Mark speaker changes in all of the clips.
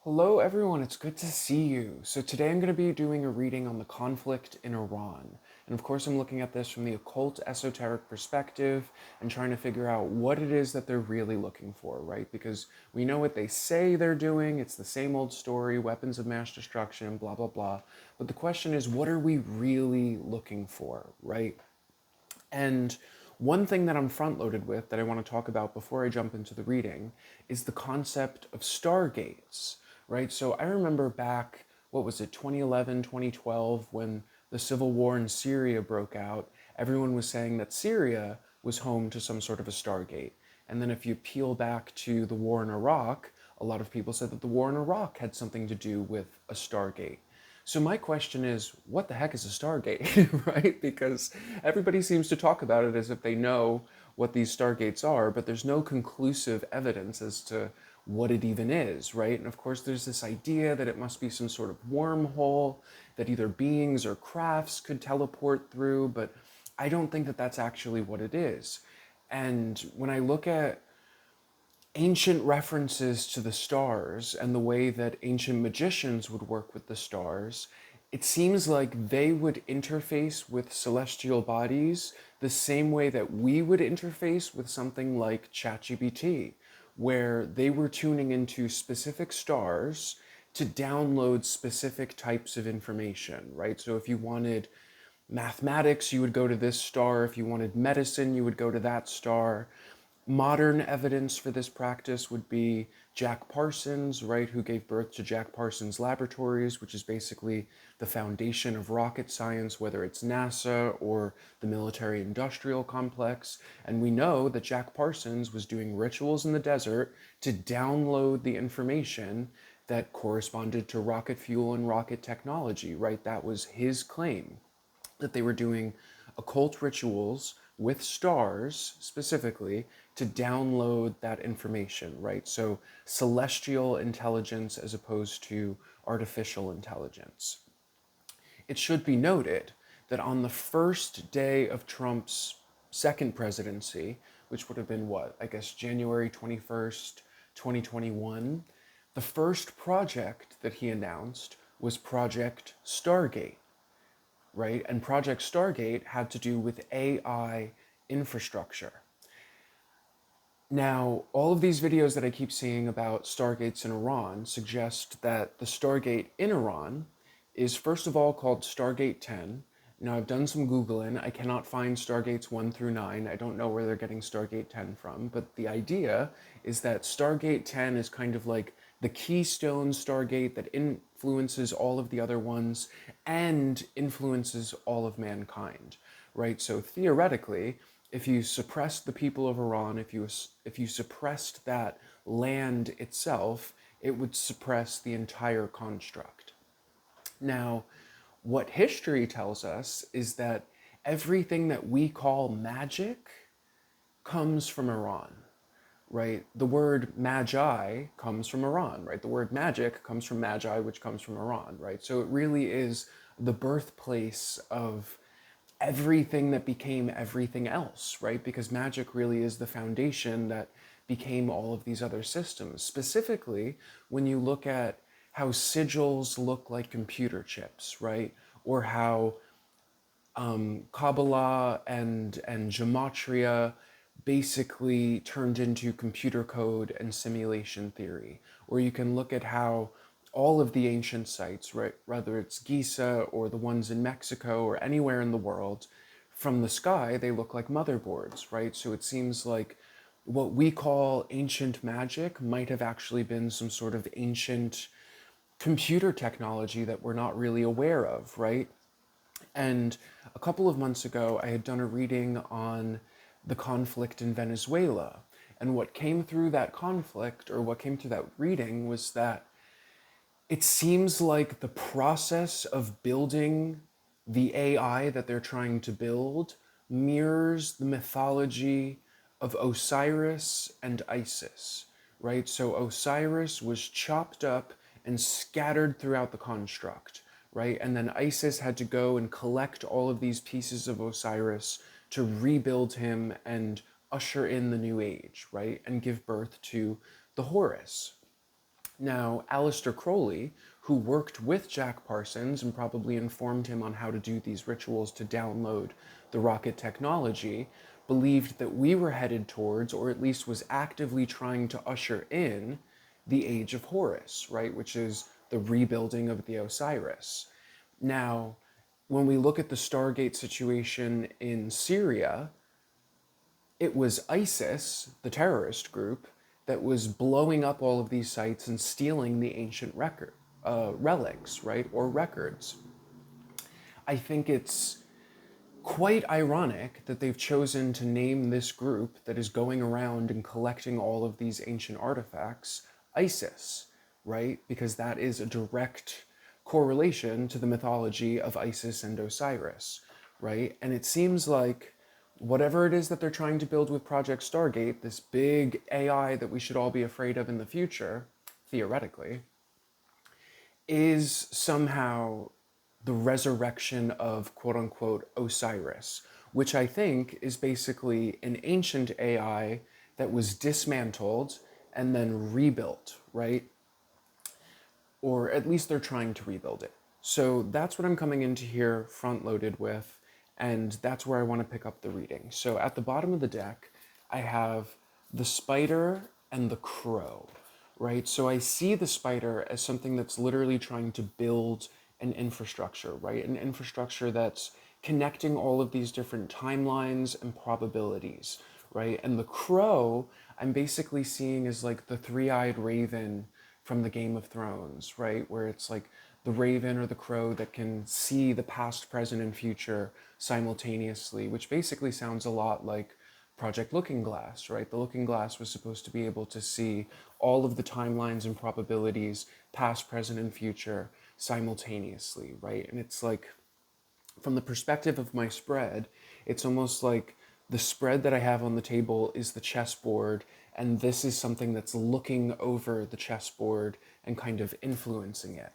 Speaker 1: Hello everyone, it's good to see you. So today I'm going to be doing a reading on the conflict in Iran. And of course I'm looking at this from the occult esoteric perspective and trying to figure out what it is that they're really looking for, right? Because we know what they say they're doing, it's the same old story, weapons of mass destruction, blah blah blah. But the question is, what are we really looking for, right? And one thing that I'm front loaded with that I want to talk about before I jump into the reading is the concept of stargates, right? So I remember back, what was it, 2011, 2012, when the civil war in Syria broke out, everyone was saying that Syria was home to some sort of a stargate. And then if you peel back to the war in Iraq, a lot of people said that the war in Iraq had something to do with a stargate. So my question is, what the heck is a Stargate, right? Because everybody seems to talk about it as if they know what these Stargates are, but there's no conclusive evidence as to what it even is, right? And of course, there's this idea that it must be some sort of wormhole that either beings or crafts could teleport through, but I don't think that that's actually what it is. And when I look at ancient references to the stars and the way that ancient magicians would work with the stars, it seems like they would interface with celestial bodies the same way that we would interface with something like ChatGPT, where they were tuning into specific stars to download specific types of information, right? So if you wanted mathematics, you would go to this star. If you wanted medicine, you would go to that star. Modern evidence for this practice would be Jack Parsons, right, who gave birth to Jack Parsons Laboratories, which is basically the foundation of rocket science, whether it's NASA or the military industrial complex. And we know that Jack Parsons was doing rituals in the desert to download the information that corresponded to rocket fuel and rocket technology, right? That was his claim, that they were doing occult rituals with stars specifically to download that information, right? So celestial intelligence as opposed to artificial intelligence. It should be noted that on the first day of Trump's second presidency, which would have been what, I guess January 21st, 2021, the first project that he announced was Project Stargate, right? And Project Stargate had to do with AI infrastructure. Now, all of these videos that I keep seeing about Stargates in Iran suggest that the Stargate in Iran is first of all called Stargate 10. Now, I've done some Googling. I cannot find Stargates 1 through 9. I don't know where they're getting Stargate 10 from, but the idea is that Stargate 10 is kind of like the keystone Stargate that influences all of the other ones and influences all of mankind, right? So theoretically, if you suppressed the people of Iran, if you suppressed that land itself, it would suppress the entire construct. Now, what history tells us is that everything that we call magic comes from Iran, right? The word magi comes from Iran, right? The word magic comes from magi, which comes from Iran, right? So it really is the birthplace of everything that became everything else, right? Because magic really is the foundation that became all of these other systems. Specifically, when you look at how sigils look like computer chips, right? Or how Kabbalah and gematria basically turned into computer code and simulation theory. Or you can look at how all of the ancient sites, right, whether it's Giza or the ones in Mexico or anywhere in the world, from the sky, they look like motherboards, right? So it seems like what we call ancient magic might have actually been some sort of ancient computer technology that we're not really aware of, right? And a couple of months ago, I had done a reading on the conflict in Venezuela. And what came through that conflict, or what came through that reading, was that it seems like the process of building the AI that they're trying to build mirrors the mythology of Osiris and Isis, right? So Osiris was chopped up and scattered throughout the construct, right? And then Isis had to go and collect all of these pieces of Osiris to rebuild him and usher in the new age, right? And give birth to the Horus. Now, Aleister Crowley, who worked with Jack Parsons and probably informed him on how to do these rituals to download the rocket technology, believed that we were headed towards, or at least was actively trying to usher in, the Age of Horus, right? Which is the rebuilding of the Osiris. Now, when we look at the Stargate situation in Syria, it was ISIS, the terrorist group, that was blowing up all of these sites and stealing the ancient relics, right, or records. I think it's quite ironic that they've chosen to name this group that is going around and collecting all of these ancient artifacts ISIS, right? Because that is a direct correlation to the mythology of Isis and Osiris, right? And it seems like whatever it is that they're trying to build with Project Stargate, this big AI that we should all be afraid of in the future, theoretically, is somehow the resurrection of quote unquote Osiris, which I think is basically an ancient AI that was dismantled and then rebuilt, right? Or at least they're trying to rebuild it. So that's what I'm coming into here front loaded with, and that's where I want to pick up the reading. So at the bottom of the deck, I have the spider and the crow, right? So I see the spider as something that's literally trying to build an infrastructure, right? An infrastructure that's connecting all of these different timelines and probabilities, right? And the crow, I'm basically seeing as like the three-eyed raven from the Game of Thrones, right? Where it's like the raven or the crow that can see the past, present, and future simultaneously, which basically sounds a lot like Project Looking Glass, right? The Looking Glass was supposed to be able to see all of the timelines and probabilities, past, present, and future, simultaneously, right? And it's like, from the perspective of my spread, it's almost like the spread that I have on the table is the chessboard, and this is something that's looking over the chessboard and kind of influencing it.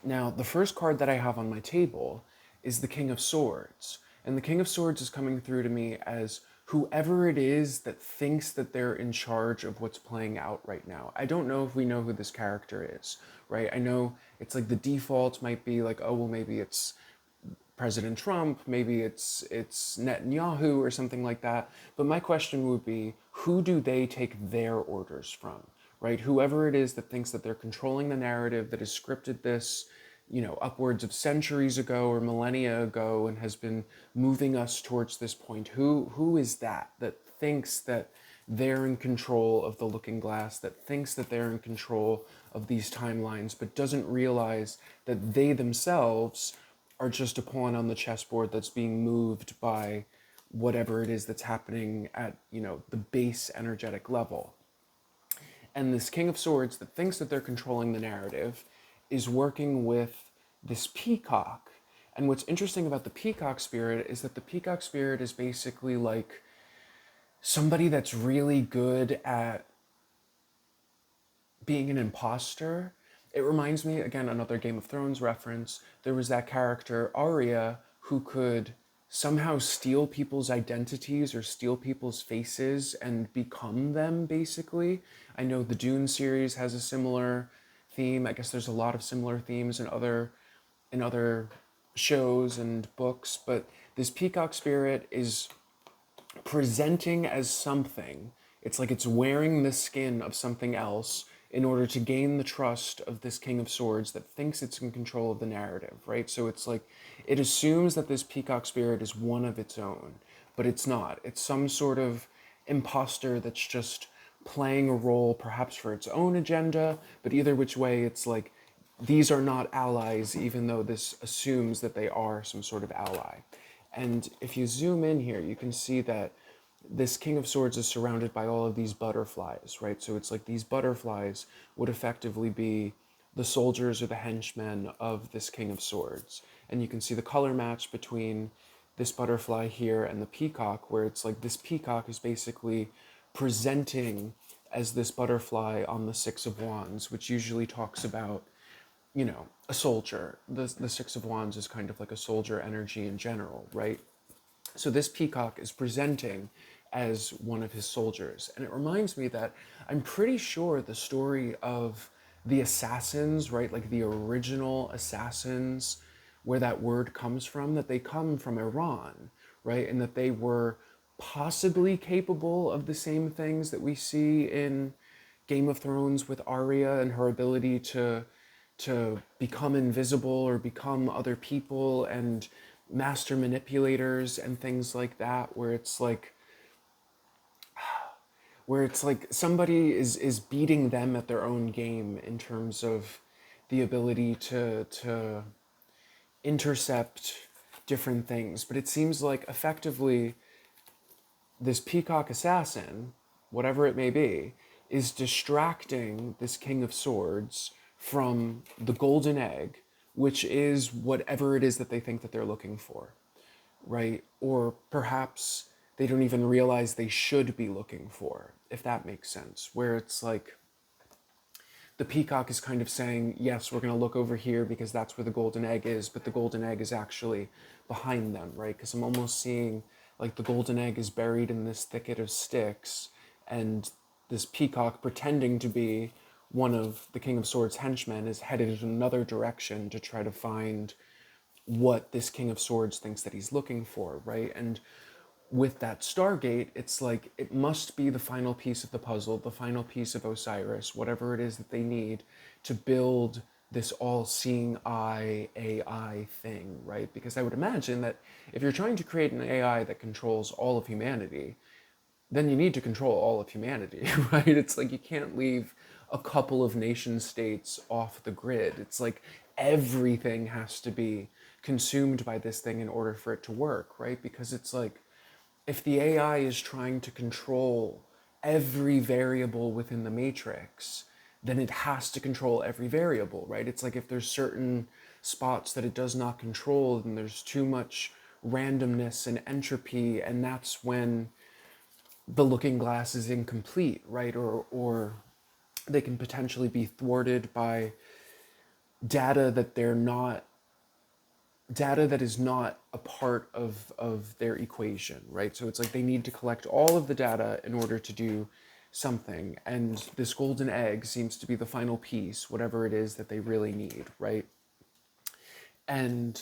Speaker 1: Now, the first card that I have on my table is the King of Swords. And the King of Swords is coming through to me as whoever it is that thinks that they're in charge of what's playing out right now. I don't know if we know who this character is, right? I know it's like the default might be like, oh, well, maybe it's President Trump, maybe it's Netanyahu or something like that. But my question would be, who do they take their orders from, right? Whoever it is that thinks that they're controlling the narrative, that has scripted this, upwards of centuries ago or millennia ago and has been moving us towards this point. Who is that thinks that they're in control of the Looking Glass, that thinks that they're in control of these timelines, but doesn't realize that they themselves are just a pawn on the chessboard that's being moved by whatever it is that's happening at, the base energetic level. And this King of Swords that thinks that they're controlling the narrative is working with this Peacock. And what's interesting about the Peacock spirit is that the Peacock spirit is basically like somebody that's really good at being an imposter. It reminds me, again, another Game of Thrones reference. There was that character, Arya, who could somehow steal people's identities or steal people's faces and become them, basically. I know the Dune series has a similar theme. I guess there's a lot of similar themes in other shows and books, but this Peacock spirit is presenting as something. It's like it's wearing the skin of something else in order to gain the trust of this King of Swords that thinks it's in control of the narrative, right? So it's like, it assumes that this Peacock spirit is one of its own, but it's not. It's some sort of imposter that's just playing a role, perhaps for its own agenda, but either which way, it's like, these are not allies, even though this assumes that they are some sort of ally. And if you zoom in here, you can see that this King of Swords is surrounded by all of these butterflies, right? So it's like these butterflies would effectively be the soldiers or the henchmen of this King of Swords. And you can see the color match between this butterfly here and the peacock, where it's like this peacock is basically presenting as this butterfly on the Six of Wands, which usually talks about, a soldier. The Six of Wands is kind of like a soldier energy in general, right? So this peacock is presenting as one of his soldiers. And it reminds me that I'm pretty sure the story of the assassins, right, like the original assassins, where that word comes from, that they come from Iran, right, and that they were possibly capable of the same things that we see in Game of Thrones with Arya and her ability to become invisible or become other people and master manipulators and things like that, where it's like somebody is beating them at their own game in terms of the ability to intercept different things. But it seems like effectively this Peacock assassin, whatever it may be, is distracting this King of Swords from the golden egg, which is whatever it is that they think that they're looking for, right? Or perhaps they don't even realize they should be looking for, if that makes sense, where it's like the peacock is kind of saying, yes, we're going to look over here because that's where the golden egg is, but the golden egg is actually behind them, right? Because I'm almost seeing like the golden egg is buried in this thicket of sticks, and this peacock pretending to be one of the King of Swords' henchmen is headed in another direction to try to find what this King of Swords thinks that he's looking for, right? And with that Stargate, it's like it must be the final piece of the puzzle, the final piece of Osiris, whatever it is that they need to build this all-seeing eye AI thing, right? Because I would imagine that if you're trying to create an AI that controls all of humanity, then you need to control all of humanity, right? It's like you can't leave a couple of nation states off the grid. It's like everything has to be consumed by this thing in order for it to work, right? Because it's like if the AI is trying to control every variable within the matrix, then it has to control every variable, right? It's like if there's certain spots that it does not control, then there's too much randomness and entropy, and that's when the looking glass is incomplete, right? Or they can potentially be thwarted by data that they're not data that is not a part of their equation, right? So it's like they need to collect all of the data in order to do something. And this golden egg seems to be the final piece, whatever it is that they really need, right? And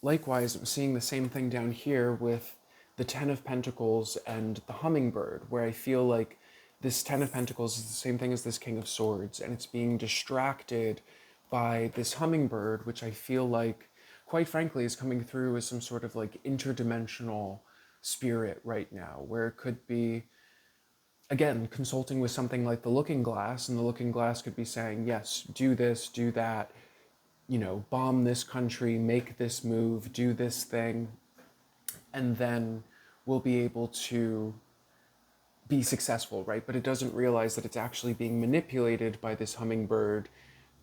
Speaker 1: likewise, I'm seeing the same thing down here with the Ten of Pentacles and the Hummingbird, where I feel like this Ten of Pentacles is the same thing as this King of Swords, and it's being distracted by this Hummingbird, which I feel like, quite frankly, is coming through as some sort of like interdimensional spirit right now, where it could be, again, consulting with something like the Looking Glass, and the Looking Glass could be saying, yes, do this, do that, you know, bomb this country, make this move, do this thing, and then we'll be able to be successful, right? But it doesn't realize that it's actually being manipulated by this hummingbird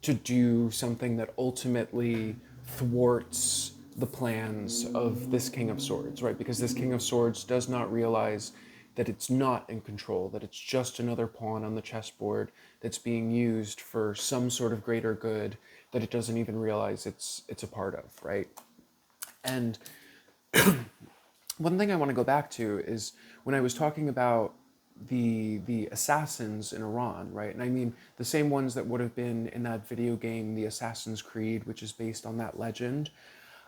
Speaker 1: to do something that ultimately thwarts the plans of this King of Swords, right? Because this King of Swords does not realize that it's not in control, that it's just another pawn on the chessboard that's being used for some sort of greater good that it doesn't even realize it's a part of, right? And one thing I want to go back to is when I was talking about the assassins in Iran, right? And I mean the same ones that would have been in that video game, the Assassin's Creed, which is based on that legend.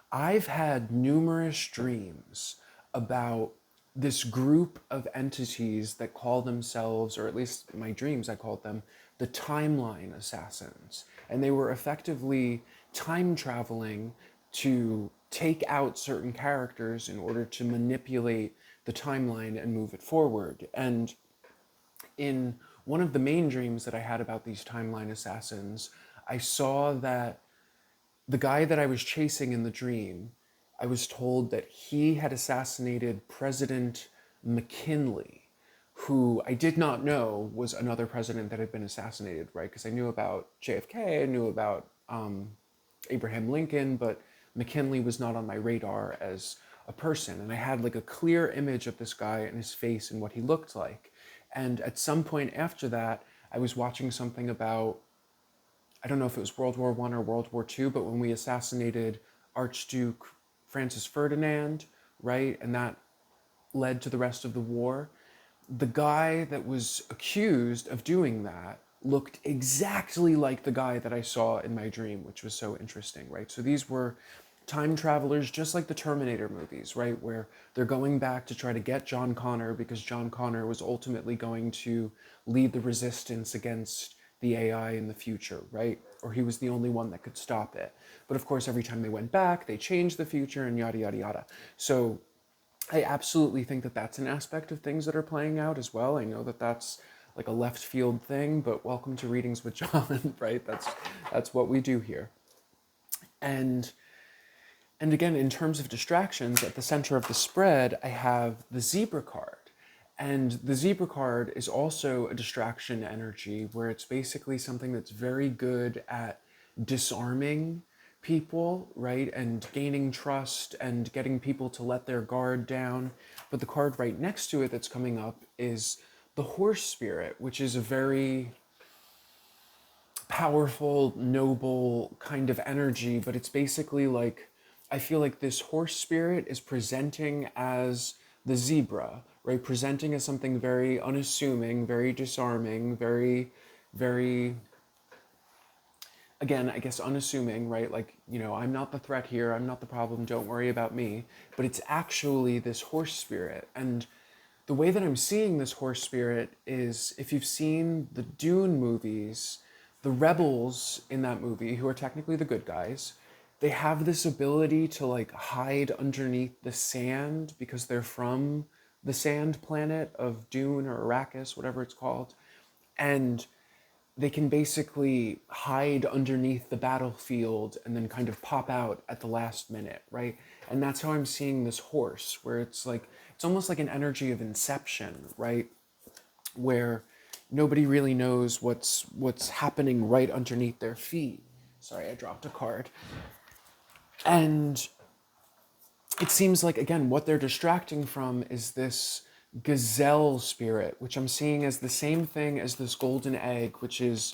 Speaker 1: I've had numerous dreams about this group of entities that call themselves, or at least in my dreams I called them, the timeline assassins. And they were effectively time traveling to take out certain characters in order to manipulate the timeline and move it forward. And in one of the main dreams that I had about these timeline assassins, I saw that the guy that I was chasing in the dream, I was told that he had assassinated President McKinley, who I did not know was another president that had been assassinated, right? Because I knew about JFK, I knew about Abraham Lincoln, but McKinley was not on my radar as a person. And I had like a clear image of this guy and his face and what he looked like. And at some point after that, I was watching something about, I don't know if it was World War I or World War II, but when we assassinated Archduke Francis Ferdinand, right? And that led to the rest of the war. the guy that was accused of doing that looked exactly like the guy that I saw in my dream, which was so interesting, right? So these were time travelers, just like the Terminator movies, right? Where they're going back to try to get John Connor because John Connor was ultimately going to lead the resistance against the AI in the future, right? Or he was the only one that could stop it. But of course, every time they went back, they changed the future and yada, yada, yada. So I absolutely think that that's an aspect of things that are playing out as well. I know that that's like a left field thing, but welcome to Readings with John, right? That's what we do here. And and again, in terms of distractions, at the center of the spread, I have the zebra card. And the zebra card is also a distraction energy where it's basically something that's very good at disarming people, right? And gaining trust and getting people to let their guard down. But the card right next to it that's coming up is the horse spirit, which is a very powerful, noble kind of energy, but it's basically like I feel like this horse spirit is presenting as the zebra, right? Presenting as something very unassuming, very disarming, very, again, I guess unassuming, right? Like, I'm not the threat here, I'm not the problem, don't worry about me. But it's actually this horse spirit. And the way that I'm seeing this horse spirit is if you've seen the Dune movies, the rebels in that movie, who are technically the good guys, they have this ability to like hide underneath the sand because they're from the sand planet of Dune or Arrakis, whatever it's called. And they can basically hide underneath the battlefield and then kind of pop out at the last minute, right? And that's how I'm seeing this horse, where it's like, it's almost like an energy of inception, right? Where nobody really knows what's happening right underneath their feet. Sorry, I dropped a card. And it seems like, again, what they're distracting from is this gazelle spirit, which I'm seeing as the same thing as this golden egg, which is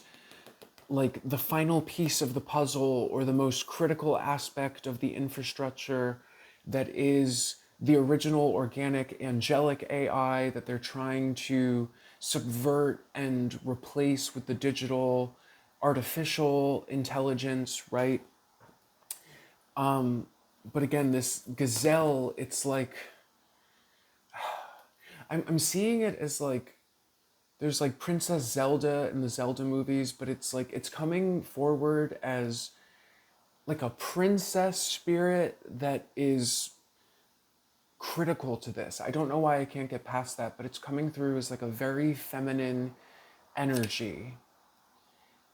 Speaker 1: like the final piece of the puzzle or the most critical aspect of the infrastructure that is the original organic angelic AI that they're trying to subvert and replace with the digital artificial intelligence, right? But again, this gazelle, it's like I'm seeing it as like there's like Princess Zelda in the Zelda movies, but it's like it's coming forward as like a princess spirit that is critical to this. I don't know why I can't get past that, but it's coming through as like a very feminine energy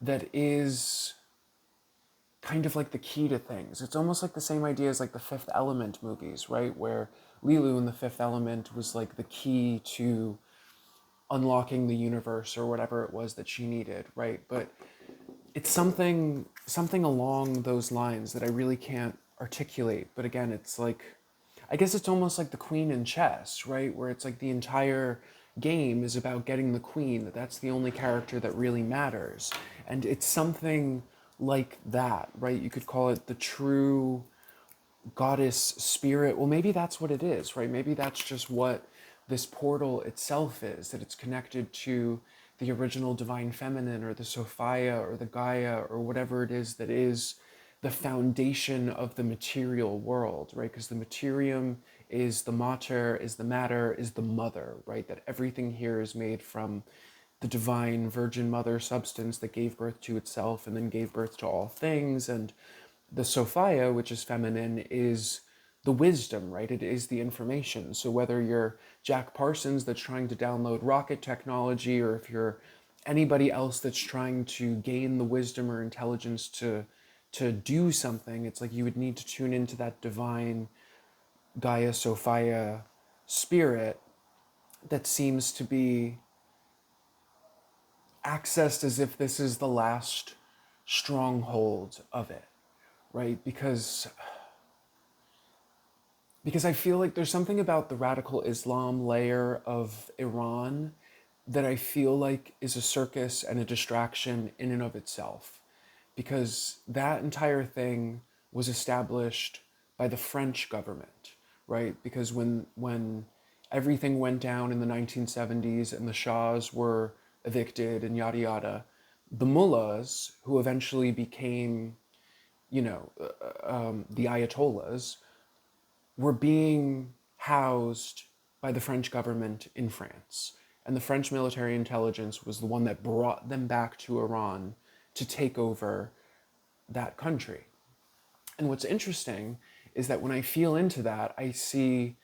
Speaker 1: that is kind of like the key to things. It's almost like the same idea as like the Fifth Element movies, right? Where Lilu in the Fifth Element was like the key to unlocking the universe or whatever it was that she needed, right? But it's something along those lines that I really can't articulate. But again, it's like I guess it's almost like the queen in chess, right? Where it's like the entire game is about getting the queen, that's the only character that really matters. And it's something like that, right? You could call it the true goddess spirit. Well, maybe that's what it is, right? Maybe that's just what this portal itself is, that it's connected to the original divine feminine or the Sophia or the Gaia or whatever it is that is the foundation of the material world, right? Because the materium is the mater, is the matter, is the mother, right? That everything here is made from the divine virgin mother substance that gave birth to itself and then gave birth to all things. And the Sophia, which is feminine, is the wisdom, right? It is the information. So whether you're Jack Parsons that's trying to download rocket technology, or if you're anybody else that's trying to gain the wisdom or intelligence to do something, it's like you would need to tune into that divine Gaia Sophia spirit that seems to be accessed as if this is the last stronghold of it, right? Because I feel like there's something about the radical Islam layer of Iran that I feel like is a circus and a distraction in and of itself. Because that entire thing was established by the French government, right? Because when everything went down in the 1970s and the Shahs were evicted and yada yada, the mullahs, who eventually became, the ayatollahs, were being housed by the French government in France. And the French military intelligence was the one that brought them back to Iran to take over that country. And what's interesting is that when I feel into that, I see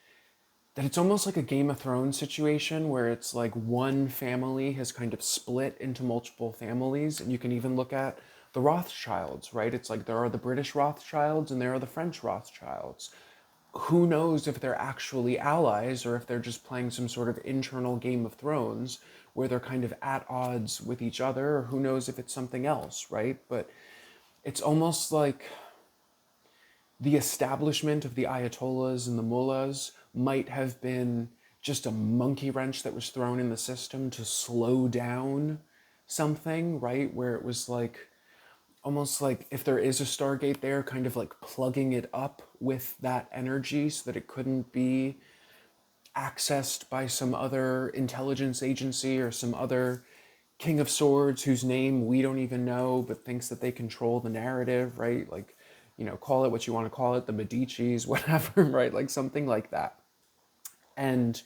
Speaker 1: that it's almost like a Game of Thrones situation where it's like one family has kind of split into multiple families. And you can even look at the Rothschilds, right? It's like there are the British Rothschilds and there are the French Rothschilds. Who knows if they're actually allies or if they're just playing some sort of internal Game of Thrones where they're kind of at odds with each other, or who knows if it's something else, right? But it's almost like the establishment of the Ayatollahs and the mullahs might have been just a monkey wrench that was thrown in the system to slow down something, right? Where it was like, almost like if there is a Stargate there, kind of like plugging it up with that energy so that it couldn't be accessed by some other intelligence agency or some other King of Swords whose name we don't even know but thinks that they control the narrative, right? Like, call it what you want to call it, the Medicis, whatever, right? Like something like that. And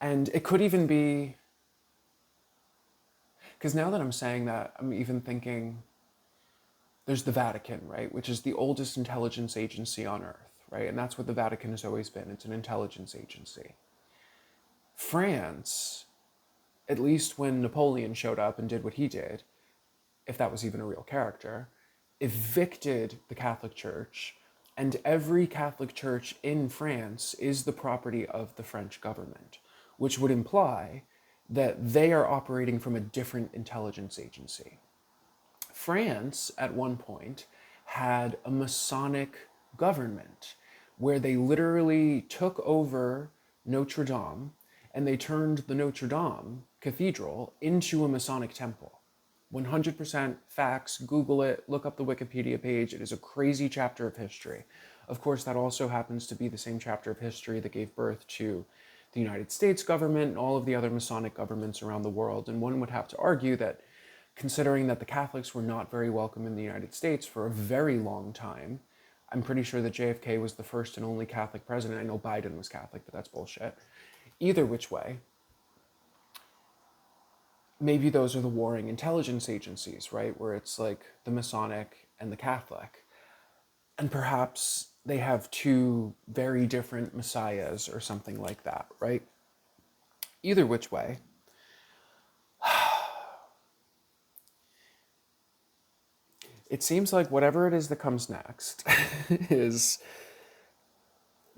Speaker 1: it could even be, because now that I'm saying that, I'm even thinking there's the Vatican, right? Which is the oldest intelligence agency on Earth, right? And that's what the Vatican has always been. It's an intelligence agency. France, at least when Napoleon showed up and did what he did, if that was even a real character, evicted the Catholic Church, and every Catholic church in France is the property of the French government, which would imply that they are operating from a different intelligence agency. France, at one point, had a Masonic government where they literally took over Notre Dame and they turned the Notre Dame Cathedral into a Masonic temple. 100% facts, Google it, look up the Wikipedia page. It is a crazy chapter of history. Of course, that also happens to be the same chapter of history that gave birth to the United States government and all of the other Masonic governments around the world. And one would have to argue that, considering that the Catholics were not very welcome in the United States for a very long time, I'm pretty sure that JFK was the first and only Catholic president. I know Biden was Catholic, but that's bullshit. Either which way, maybe those are the warring intelligence agencies, right? Where it's like the Masonic and the Catholic. And perhaps they have two very different messiahs or something like that, right? Either which way, it seems like whatever it is that comes next is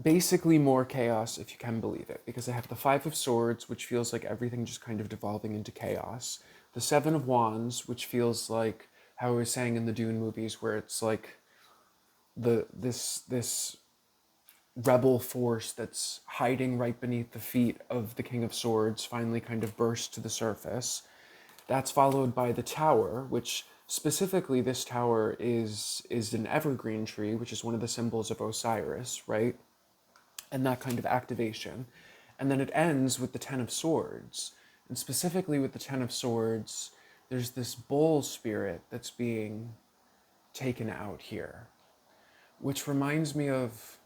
Speaker 1: basically more chaos, if you can believe it, because I have the Five of Swords, which feels like everything just kind of devolving into chaos. The Seven of Wands, which feels like how I was saying in the Dune movies, where it's like this rebel force that's hiding right beneath the feet of the King of Swords finally kind of bursts to the surface. That's followed by the Tower, which specifically this tower is an evergreen tree, which is one of the symbols of Osiris, right? And that kind of activation. And then it ends with the Ten of Swords. And specifically with the Ten of Swords, there's this bull spirit that's being taken out here, which reminds me of,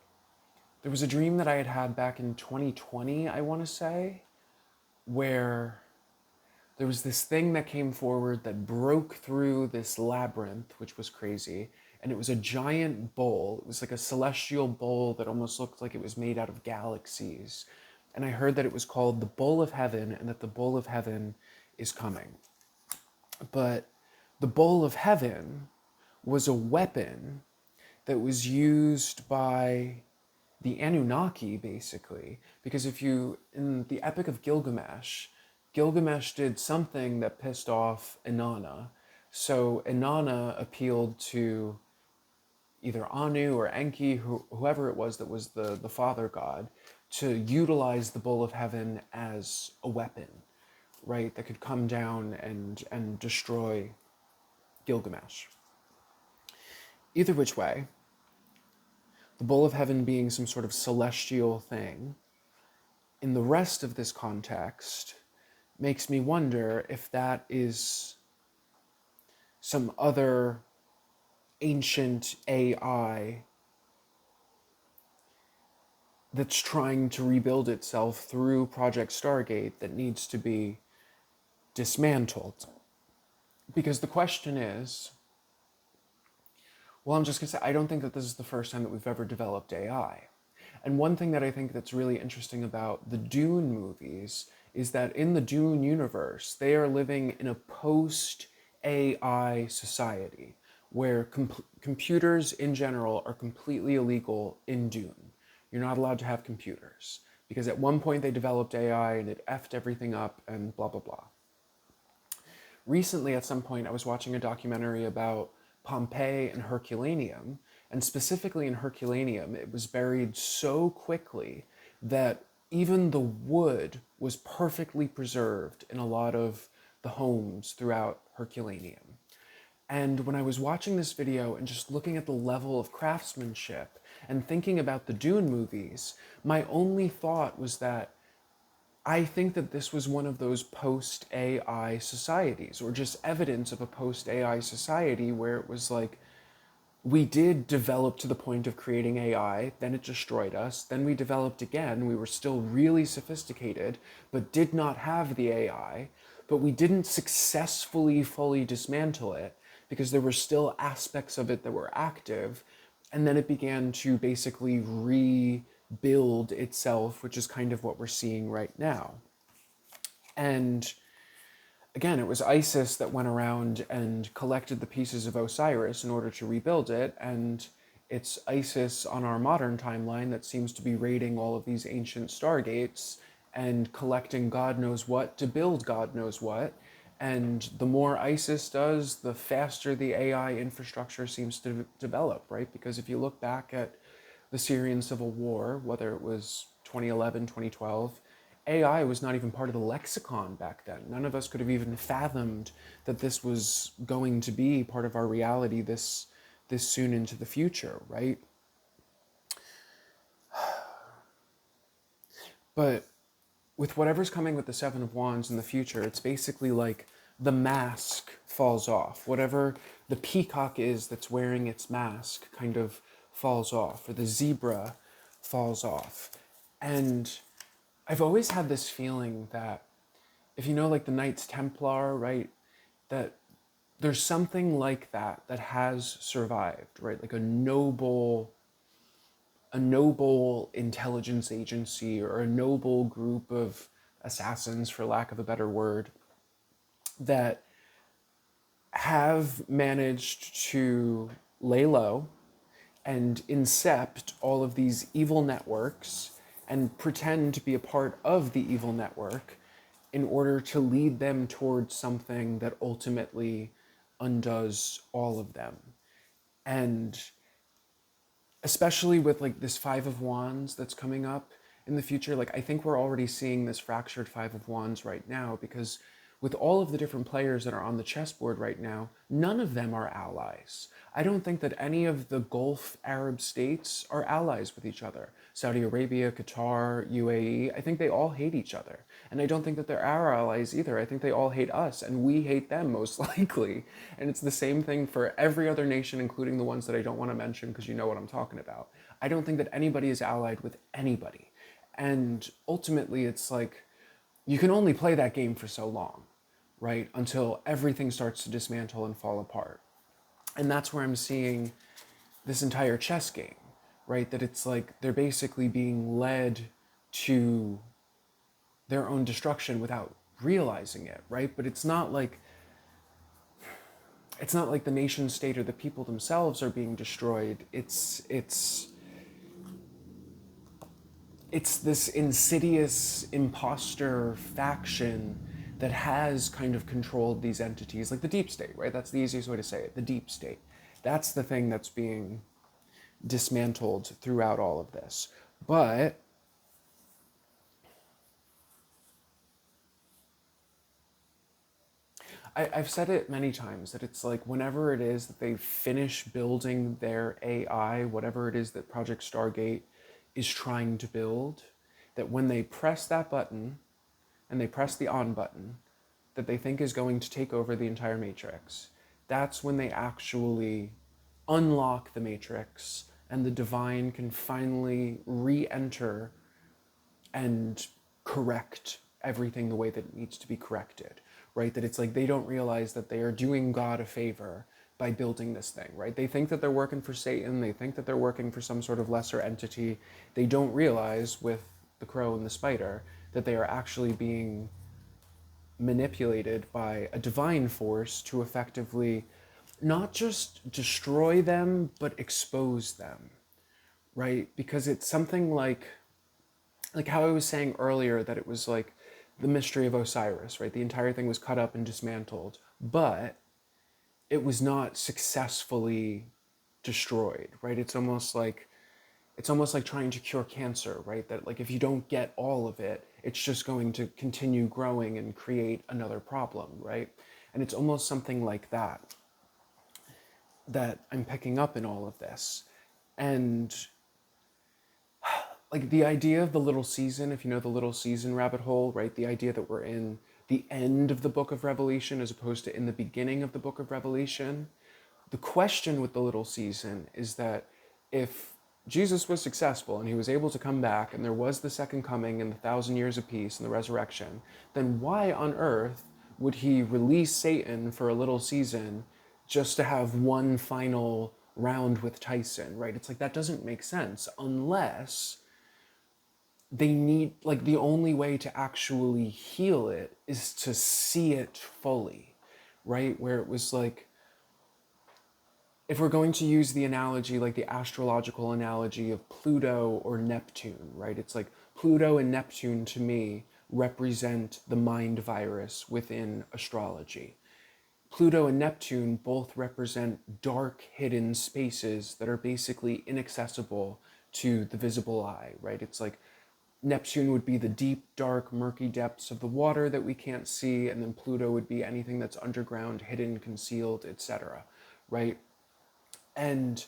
Speaker 1: there was a dream that I had had back in 2020, I want to say, where there was this thing that came forward that broke through this labyrinth, which was crazy. And it was a giant bowl. It was like a celestial bowl that almost looked like it was made out of galaxies. And I heard that it was called the Bowl of Heaven and that the Bowl of Heaven is coming. But the Bowl of Heaven was a weapon that was used by the Anunnaki, basically. Because if you, in the Epic of Gilgamesh, Gilgamesh did something that pissed off Inanna. So Inanna appealed to either Anu or Enki, whoever it was that was the father god, to utilize the Bowl of Heaven as a weapon, right? That could come down and destroy Gilgamesh. Either which way, the Bowl of Heaven being some sort of celestial thing, in the rest of this context makes me wonder if that is some other ancient AI that's trying to rebuild itself through Project Stargate that needs to be dismantled. Because the question is, well, I'm just going to say, I don't think that this is the first time that we've ever developed AI. And one thing that I think that's really interesting about the Dune movies is that in the Dune universe, they are living in a post-AI society where computers in general are completely illegal in Dune. You're not allowed to have computers because at one point they developed AI and it effed everything up and blah, blah, blah. Recently, at some point, I was watching a documentary about Pompeii and Herculaneum, and specifically in Herculaneum, it was buried so quickly that even the wood was perfectly preserved in a lot of the homes throughout Herculaneum. And when I was watching this video and just looking at the level of craftsmanship and thinking about the Dune movies, my only thought was that I think that this was one of those post-AI societies, or just evidence of a post-AI society where it was like, we did develop to the point of creating AI, then it destroyed us, then we developed again, we were still really sophisticated, but did not have the AI, but we didn't successfully fully dismantle it, because there were still aspects of it that were active, and then it began to basically rebuild itself, which is kind of what we're seeing right now. And again, it was Isis that went around and collected the pieces of Osiris in order to rebuild it, and it's Isis on our modern timeline that seems to be raiding all of these ancient Stargates and collecting God knows what to build God knows what. And the more Isis does, the faster the AI infrastructure seems to develop, right? Because if you look back at the Syrian civil war, whether it was 2011, 2012, AI was not even part of the lexicon back then. None of us could have even fathomed that this was going to be part of our reality this soon into the future, right? But with whatever's coming with the Seven of Wands in the future, it's basically like the mask falls off. Whatever the peacock is that's wearing its mask kind of falls off, or the zebra falls off. And I've always had this feeling that, if you know, like the Knights Templar, right, that there's something like that that has survived, right? Like a noble intelligence agency, or a noble group of assassins, for lack of a better word, that have managed to lay low and incept all of these evil networks and pretend to be a part of the evil network in order to lead them towards something that ultimately undoes all of them. And especially with like this Five of Wands that's coming up in the future, like I think we're already seeing this fractured Five of Wands right now, because with all of the different players that are on the chessboard right now, none of them are allies. I don't think that any of the Gulf Arab states are allies with each other. Saudi Arabia, Qatar, UAE, I think they all hate each other. And I don't think that they're our allies either. I think they all hate us, and we hate them most likely. And it's the same thing for every other nation, including the ones that I don't want to mention because you know what I'm talking about. I don't think that anybody is allied with anybody. And ultimately, it's like, you can only play that game for so long, right? Until everything starts to dismantle and fall apart. And that's where I'm seeing this entire chess game, right? That it's like they're basically being led to their own destruction without realizing it, right? But it's not like the nation state or the people themselves are being destroyed. It's this insidious imposter faction that has kind of controlled these entities, like the deep state, right? That's the easiest way to say it, the deep state. That's the thing that's being dismantled throughout all of this. But I've said it many times that it's like, whenever it is that they finish building their AI, whatever it is that Project Stargate is trying to build, that when they press that button and they press the on button that they think is going to take over the entire matrix, that's when they actually unlock the matrix and the divine can finally re-enter and correct everything the way that it needs to be corrected, right? That it's like they don't realize that they are doing God a favor by building this thing, right? They think that they're working for Satan, they think that they're working for some sort of lesser entity. They don't realize with the crow and the spider that they are actually being manipulated by a divine force to effectively not just destroy them, but expose them, right? Because it's something like how I was saying earlier that it was like the mystery of Osiris, right? The entire thing was cut up and dismantled, but it was not successfully destroyed, right? It's almost like trying to cure cancer, right? That like if you don't get all of it, it's just going to continue growing and create another problem, right? And it's almost something like that I'm picking up in all of this. And like the idea of the little season, if you know the little season rabbit hole, right? The idea that we're in the end of the book of Revelation as opposed to in the beginning of the book of Revelation. The question with the little season is that if Jesus was successful and he was able to come back and there was the second coming and the 1,000 years of peace and the resurrection, then why on earth would he release Satan for a little season just to have one final round with Tyson, right? It's like that doesn't make sense unless they need, like, the only way to actually heal it is to see it fully, right? Where it was like, if we're going to use the analogy, like the astrological analogy of Pluto or Neptune, right? It's like Pluto and Neptune to me represent the mind virus within astrology. Pluto and Neptune both represent dark, hidden spaces that are basically inaccessible to the visible eye, right? It's like Neptune would be the deep, dark, murky depths of the water that we can't see, and then Pluto would be anything that's underground, hidden, concealed, etc., right? And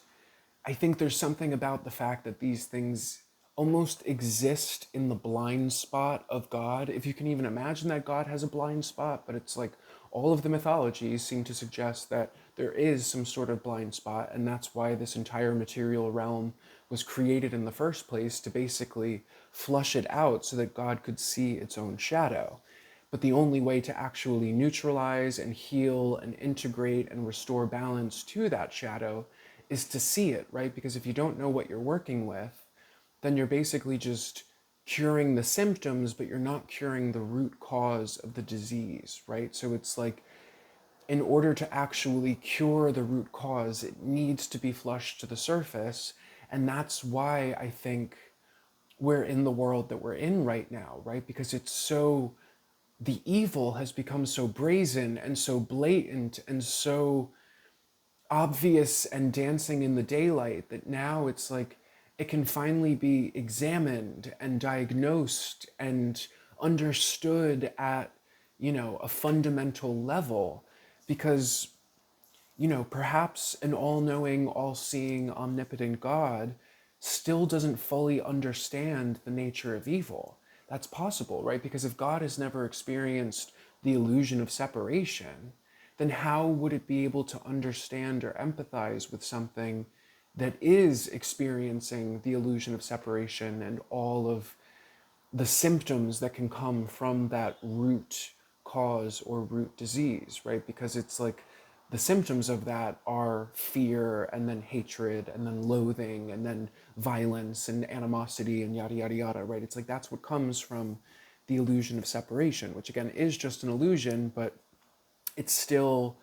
Speaker 1: I think there's something about the fact that these things almost exist in the blind spot of God. If you can even imagine that God has a blind spot, but it's like all of the mythologies seem to suggest that there is some sort of blind spot, and that's why this entire material realm was created in the first place, to basically flush it out so that God could see its own shadow. But the only way to actually neutralize and heal and integrate and restore balance to that shadow is to see it, right? Because if you don't know what you're working with, then you're basically just curing the symptoms, but you're not curing the root cause of the disease, right? So it's like, in order to actually cure the root cause, it needs to be flushed to the surface. And that's why I think we're in the world that we're in right now, right? Because it's so, the evil has become so brazen and so blatant and so obvious and dancing in the daylight that now it's like it can finally be examined and diagnosed and understood at, a fundamental level. Because, perhaps an all-knowing, all-seeing, omnipotent God still doesn't fully understand the nature of evil. That's possible, right? Because if God has never experienced the illusion of separation, then how would it be able to understand or empathize with something that is experiencing the illusion of separation and all of the symptoms that can come from that root cause or root disease, right? Because it's like the symptoms of that are fear and then hatred and then loathing and then violence and animosity and yada, yada, yada, right? It's like that's what comes from the illusion of separation, which again is just an illusion, but it's still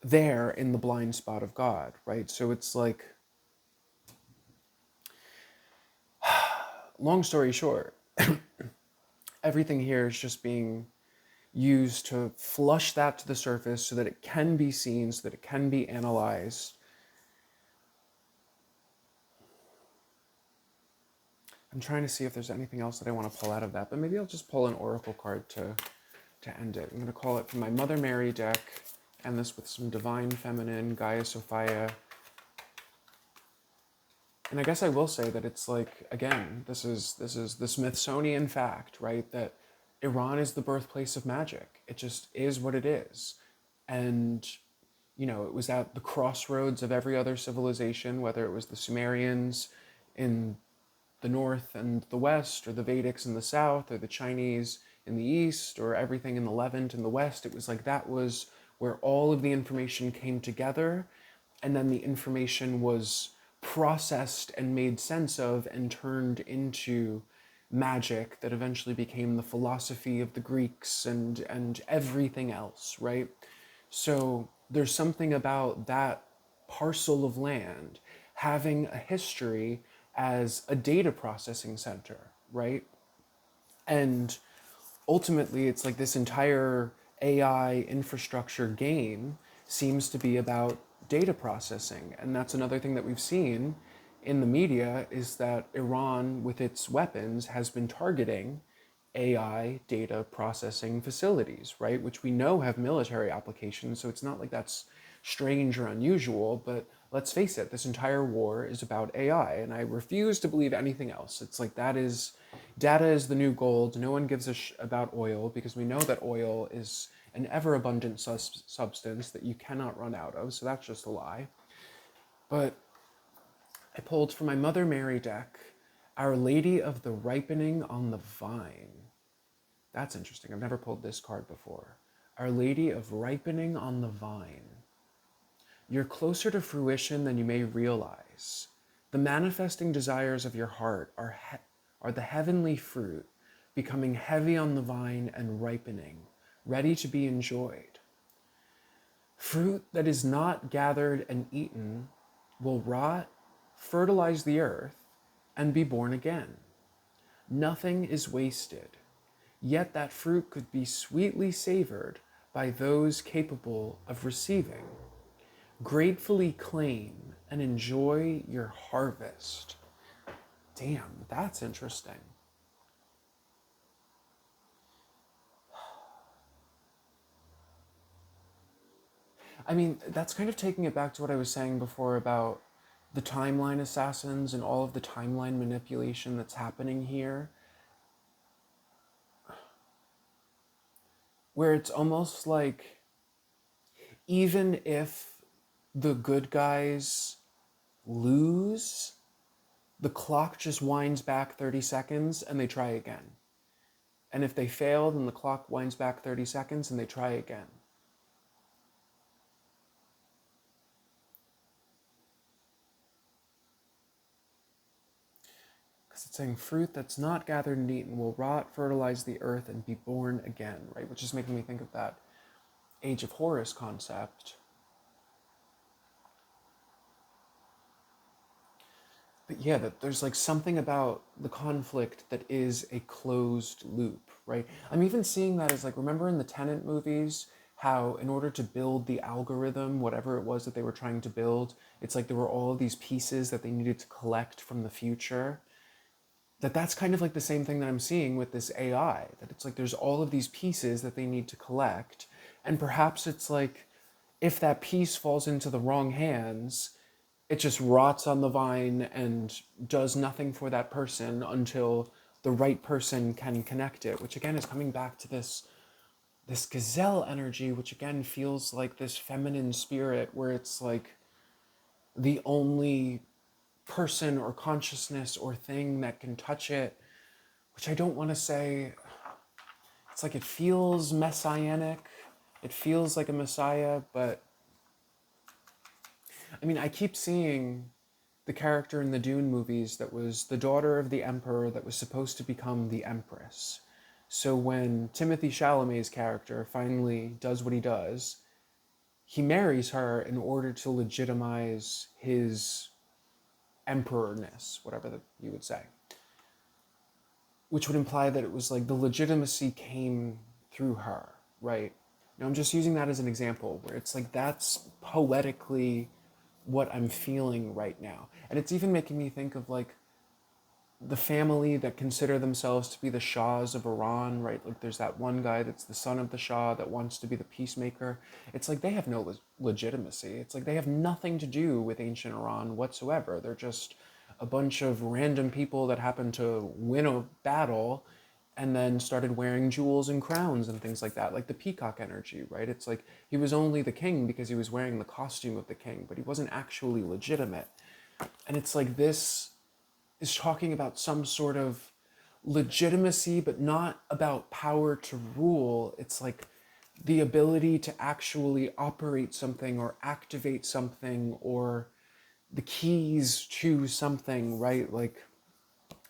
Speaker 1: there in the blind spot of God, right? So it's like, long story short, everything here is just being used to flush that to the surface so that it can be seen, so that it can be analyzed. I'm trying to see if there's anything else that I want to pull out of that, but maybe I'll just pull an oracle card to end it. I'm going to call it from my Mother Mary deck, and this with some Divine Feminine, Gaia Sophia, And I guess I will say that it's like, again, this is the Smithsonian fact, right? That Iran is the birthplace of magic. It just is what it is. And it was at the crossroads of every other civilization, whether it was the Sumerians in the north and the west, or the Vedics in the south, or the Chinese in the east, or everything in the Levant in the west. It was like that was where all of the information came together, and then the information was processed and made sense of and turned into magic that eventually became the philosophy of the Greeks and everything else, right? So there's something about that parcel of land having a history as a data processing center, right? And ultimately, it's like this entire AI infrastructure game seems to be about data processing. And that's another thing that we've seen in the media is that Iran, with its weapons, has been targeting AI data processing facilities, right? Which we know have military applications. So it's not like that's strange or unusual, but let's face it, this entire war is about AI. And I refuse to believe anything else. It's like data is the new gold. No one gives a about oil because we know that oil is an ever abundant substance that you cannot run out of. So that's just a lie. But I pulled from my Mother Mary deck Our Lady of the Ripening on the Vine. That's interesting. I've never pulled this card before. Our Lady of Ripening on the Vine. You're closer to fruition than you may realize. The manifesting desires of your heart are the heavenly fruit, becoming heavy on the vine and ripening, ready to be enjoyed. Fruit that is not gathered and eaten will rot, fertilize the earth, and be born again. Nothing is wasted, yet that fruit could be sweetly savored by those capable of receiving. Gratefully claim and enjoy your harvest. Damn, that's interesting. I mean, that's kind of taking it back to what I was saying before about the timeline assassins and all of the timeline manipulation that's happening here, where it's almost like even if the good guys lose, the clock just winds back 30 seconds and they try again. And if they fail, then the clock winds back 30 seconds and they try again. Because it's saying fruit that's not gathered and eaten will rot, fertilize the earth, and be born again, right? Which is making me think of that Age of Horus concept. But yeah, that there's like something about the conflict that is a closed loop, right? I'm even seeing that as like, remember in the Tenet movies, how in order to build the algorithm, whatever it was that they were trying to build, it's like there were all of these pieces that they needed to collect from the future. That's kind of like the same thing that I'm seeing with this AI, that it's like there's all of these pieces that they need to collect. And perhaps it's like if that piece falls into the wrong hands, it just rots on the vine and does nothing for that person until the right person can connect it, which again is coming back to this gazelle energy, which again feels like this feminine spirit where it's like the only person or consciousness or thing that can touch it, which I don't want to say, it's like it feels messianic, it feels like a messiah, but I mean, I keep seeing the character in the Dune movies that was the daughter of the emperor that was supposed to become the empress. So when Timothée Chalamet's character finally does what he does, he marries her in order to legitimize his emperorness, whatever you would say. Which would imply that it was like the legitimacy came through her, right? Now I'm just using that as an example where it's like that's poetically what I'm feeling right now. And it's even making me think of like the family that consider themselves to be the Shahs of Iran, right? Like there's that one guy that's the son of the Shah that wants to be the peacemaker. It's like they have no legitimacy. It's like they have nothing to do with ancient Iran whatsoever. They're just a bunch of random people that happened to win a battle and then started wearing jewels and crowns and things like that, like the Peacock energy, right? It's like he was only the king because he was wearing the costume of the king, but he wasn't actually legitimate. And it's like this is talking about some sort of legitimacy, but not about power to rule. It's like the ability to actually operate something or activate something, or the keys to something, right? Like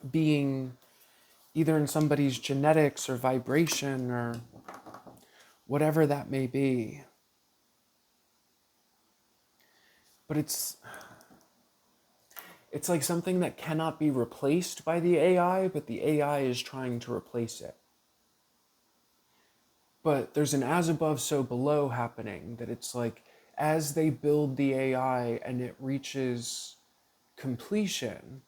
Speaker 1: being either in somebody's genetics or vibration or whatever that may be. But it's like something that cannot be replaced by the AI, but the AI is trying to replace it. But there's an as above, so below happening, that it's like as they build the AI and it reaches completion,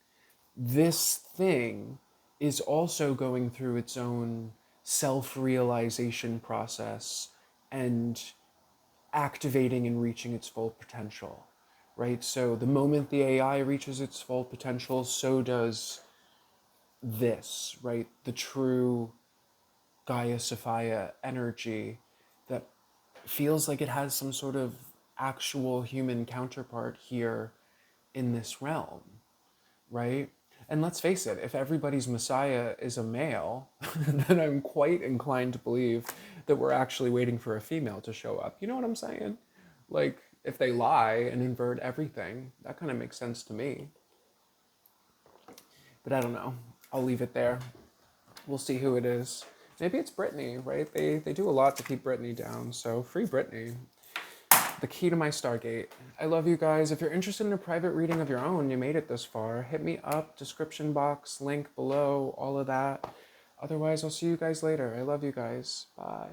Speaker 1: this thing is also going through its own self-realization process and activating and reaching its full potential, right? So the moment the AI reaches its full potential, so does this, right? The true Gaia Sophia energy that feels like it has some sort of actual human counterpart here in this realm, right? And let's face it, if everybody's messiah is a male, then I'm quite inclined to believe that we're actually waiting for a female to show up. You know what I'm saying? Like, if they lie and invert everything, that kind of makes sense to me. But I don't know. I'll leave it there. We'll see who it is. Maybe it's Britney, right? They do a lot to keep Britney down, so free Britney. The key to my Stargate. I love you guys. If you're interested in a private reading of your own, you made it this far, hit me up, description box, link below, all of that. Otherwise, I'll see you guys later. I love you guys. Bye.